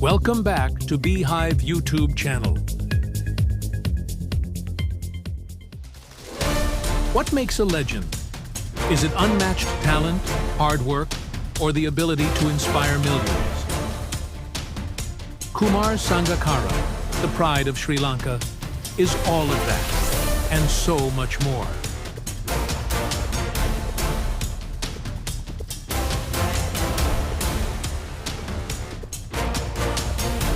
Welcome back to Hive YouTube channel. What makes a legend? Is it unmatched talent, hard work, or the ability to inspire millions? Kumar Sangakkara, the pride of Sri Lanka, is all of that, and so much more.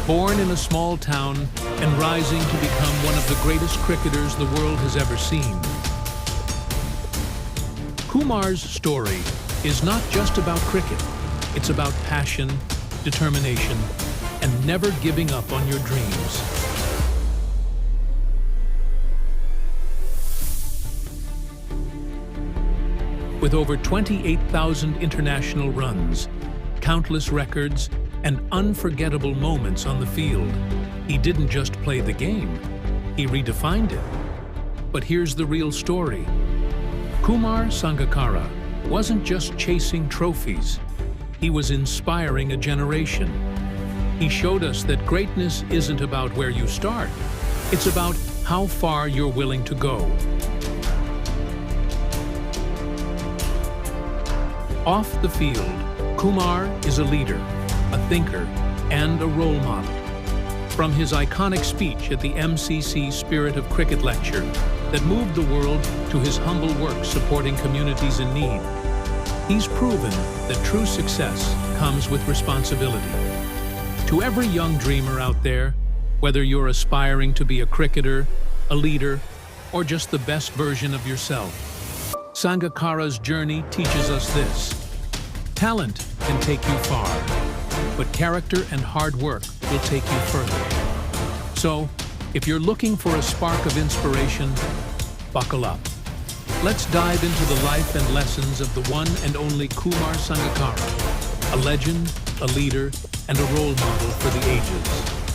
Born in a small town and rising to become one of the greatest cricketers the world has ever seen, Kumar's story is not just about cricket. It's about passion, determination, and never giving up on your dreams. With over 28,000 international runs, countless records, and unforgettable moments on the field, he didn't just play the game, he redefined it. But here's the real story. Kumar Sangakkara wasn't just chasing trophies, he was inspiring a generation. He showed us that greatness isn't about where you start, it's about how far you're willing to go. Off the field, Kumar is a leader, a thinker, and a role model. From his iconic speech at the MCC Spirit of Cricket lecture that moved the world to his humble work supporting communities in need, he's proven that true success comes with responsibility. To every young dreamer out there, whether you're aspiring to be a cricketer, a leader, or just the best version of yourself, Sangakkara's journey teaches us this. Talent can take you far, but character and hard work will take you further. So, if you're looking for a spark of inspiration, buckle up. Let's dive into the life and lessons of the one and only Kumar Sangakkara, a legend, a leader, and a role model for the ages.